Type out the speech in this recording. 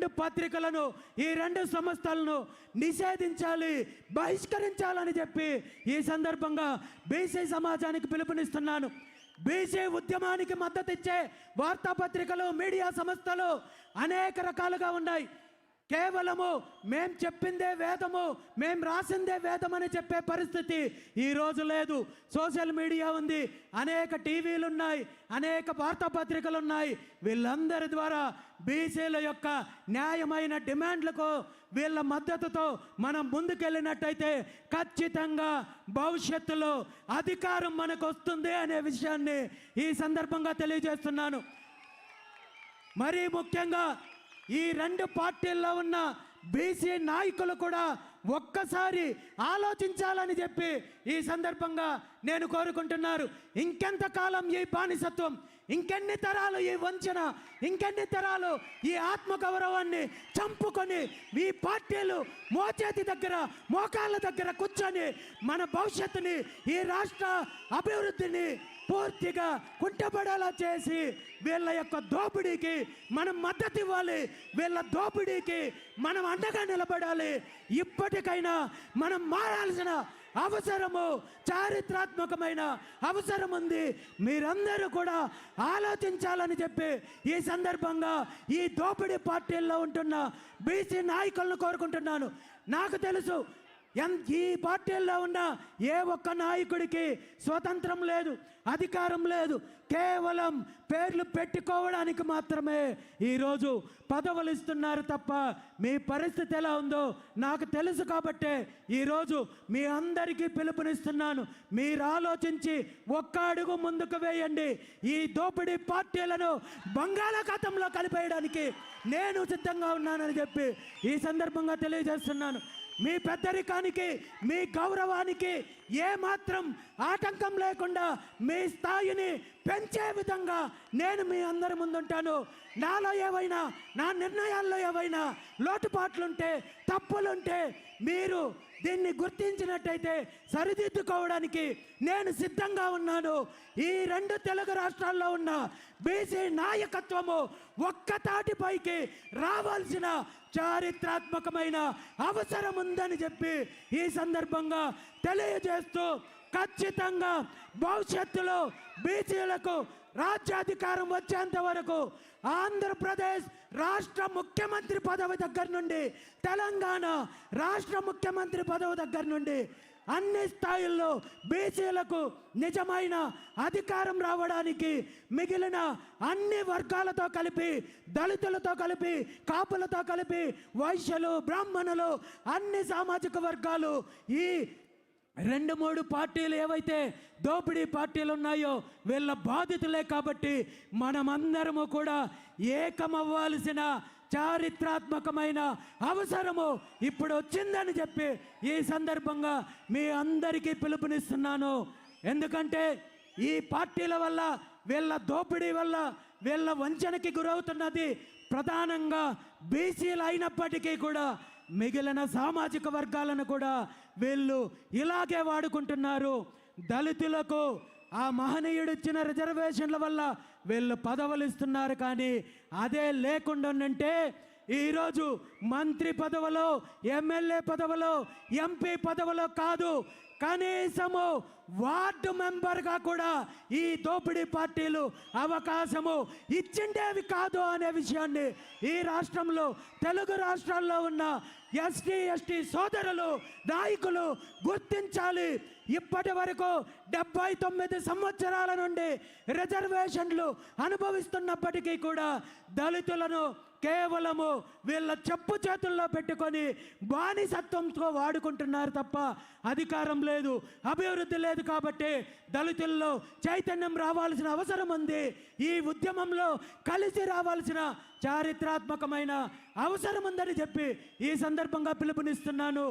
రెండు పత్రికలను, ఈ రెండు సంస్థలను నిషేధించాలి, బహిష్కరించాలని చెప్పి ఈ సందర్భంగా బీసీ సమాజానికి పిలుపునిస్తున్నాను. బీసీ ఉద్యమానికి మద్దతు ఇచ్చే వార్తాపత్రికలు, మీడియా సంస్థలు అనేక రకాలుగా ఉన్నాయి. కేవలము మేం చెప్పిందే వేదము, మేం రాసిందే వేదం అని చెప్పే పరిస్థితి ఈరోజు లేదు. సోషల్ మీడియా ఉంది, అనేక టీవీలు ఉన్నాయి, అనేక వార్తాపత్రికలు ఉన్నాయి. వీళ్ళందరి ద్వారా బీసీల యొక్క న్యాయమైన డిమాండ్లకు వీళ్ళ మద్దతుతో మనం ముందుకెళ్ళినట్టయితే ఖచ్చితంగా భవిష్యత్తులో అధికారం మనకు వస్తుంది అనే విషయాన్ని ఈ సందర్భంగా తెలియజేస్తున్నాను. మరీ ముఖ్యంగా ఈ రెండు పార్టీల్లో ఉన్న బీసీ నాయకులు కూడా ఒక్కసారి ఆలోచించాలని చెప్పి ఈ సందర్భంగా నేను కోరుకుంటున్నారు. ఇంకెంతకాలం ఈ బానిసత్వం, ఇంకెన్ని తరాలు ఈ వంచన, ఇంకెన్ని తరాలు ఈ ఆత్మగౌరవాన్ని చంపుకొని ఈ పార్టీలు మోచేతి దగ్గర, మోకాళ్ళ దగ్గర కూర్చొని మన భవిష్యత్తుని, ఈ రాష్ట్ర అభివృద్ధిని పూర్తిగా కుంటపడేలా చేసి వీళ్ళ యొక్క దోపిడీకి మనం మద్దతు ఇవ్వాలి, వీళ్ళ దోపిడీకి మనం అండగా నిలబడాలి. ఇప్పటికైనా మనం మారాల్సిన అవసరము, చారిత్రాత్మకమైన అవసరం ఉంది. మీరందరూ కూడా ఆలోచించాలని చెప్పి ఈ సందర్భంగా ఈ దోపిడీ పార్టీల్లో ఉంటున్న బీసీ నాయకులను కోరుకుంటున్నాను. నాకు తెలుసు ఈ పార్టీల్లో ఉన్న ఏ ఒక్క నాయకుడికి స్వతంత్రం లేదు, అధికారం లేదు. కేవలం పేర్లు పెట్టుకోవడానికి మాత్రమే ఈరోజు పదవులు ఇస్తున్నారు తప్ప మీ పరిస్థితి ఎలా ఉందో నాకు తెలుసు. కాబట్టే ఈరోజు మీ అందరికీ పిలుపునిస్తున్నాను. మీరు ఆలోచించి ఒక్క అడుగు ముందుకు వేయండి. ఈ దోపిడీ పార్టీలను బంగాళాఖాతంలో కలిపేయడానికి నేను సిద్ధంగా ఉన్నానని చెప్పి ఈ సందర్భంగా తెలియజేస్తున్నాను. మీ పెద్దరికానికి, మీ గౌరవానికి ఏమాత్రం ఆటంకం లేకుండా మీ స్థాయిని పెంచే విధంగా నేను మీ అందరి ముందుంటాను. నాలో ఏవైనా, నా నిర్ణయాల్లో ఏవైనా లోటుపాట్లుంటే, తప్పులుంటే మీరు దీన్ని గుర్తించినట్టయితే సరిదిద్దుకోవడానికి నేను సిద్ధంగా ఉన్నాను. ఈ రెండు తెలుగు రాష్ట్రాల్లో ఉన్న బీసీ నాయకత్వము ఒక్కతాటిపైకి రావాల్సిన చారిత్రాత్మకమైన అవసరం ఉందని చెప్పి ఈ సందర్భంగా తెలియజేస్తూ, ఖచ్చితంగా భవిష్యత్తులో బీసీలకు రాజ్యాధికారం వచ్చేంత వరకు ఆంధ్రప్రదేశ్ రాష్ట్ర ముఖ్యమంత్రి పదవి దగ్గర నుండి, తెలంగాణ రాష్ట్ర ముఖ్యమంత్రి పదవి దగ్గర నుండి అన్ని స్థాయిల్లో బీసీలకు నిజమైన అధికారం రావడానికి మిగిలిన అన్ని వర్గాలతో కలిపి, దళితులతో కలిపి, కాపులతో కలిపి, వైశ్యులు, బ్రాహ్మణులు, అన్ని సామాజిక వర్గాలు, ఈ 2-3 పార్టీలు ఏవైతే దోపిడీ పార్టీలు ఉన్నాయో వీళ్ళ బాధితులే. కాబట్టి మనమందరము కూడా ఏకమవ్వాల్సిన చారిత్రాత్మకమైన అవసరము ఇప్పుడు వచ్చిందని చెప్పి ఈ సందర్భంగా మీ అందరికీ పిలుపునిస్తున్నాను. ఎందుకంటే ఈ పార్టీల వల్ల, వీళ్ళ దోపిడీ వల్ల, వీళ్ళ వంచనకి గురవుతున్నది ప్రధానంగా బీసీలు అయినప్పటికీ కూడా మిగిలిన సామాజిక వర్గాలను కూడా వీళ్ళు ఇలాగే వాడుకుంటున్నారు. దళితులకు ఆ మహనీయుడు ఇచ్చిన రిజర్వేషన్ల వల్ల వీళ్ళు పదవులు ఇస్తున్నారు. కానీ అదే లేకుండా ఉంటే ఈరోజు మంత్రి పదవులో, ఎమ్మెల్యే పదవులో, ఎంపీ పదవులో కాదు, కనీసము వార్డు మెంబర్గా కూడా ఈ దోపిడీ పార్టీలు అవకాశము ఇచ్చిండేవి కాదు అనే విషయాన్ని ఈ రాష్ట్రంలో, తెలుగు రాష్ట్రాల్లో ఉన్న ఎస్టీ, ఎస్టీ సోదరులు, నాయకులు గుర్తించాలి. ఇప్పటి వరకు 79 సంవత్సరాల నుండి రిజర్వేషన్లు అనుభవిస్తున్నప్పటికీ కూడా దళితులను కేవలము వీళ్ళ చెప్పు చేతుల్లో పెట్టుకొని బానిసత్వంతో వాడుకుంటున్నారు తప్ప అధికారం లేదు, అభివృద్ధి లేదు. కాబట్టి దళితుల్లో చైతన్యం రావాల్సిన అవసరం ఉంది. ఈ ఉద్యమంలో కలిసి రావాల్సిన చారిత్రాత్మకమైన అవసరం ఉందని చెప్పి ఈ సందర్భంగా పిలుపునిస్తున్నాను.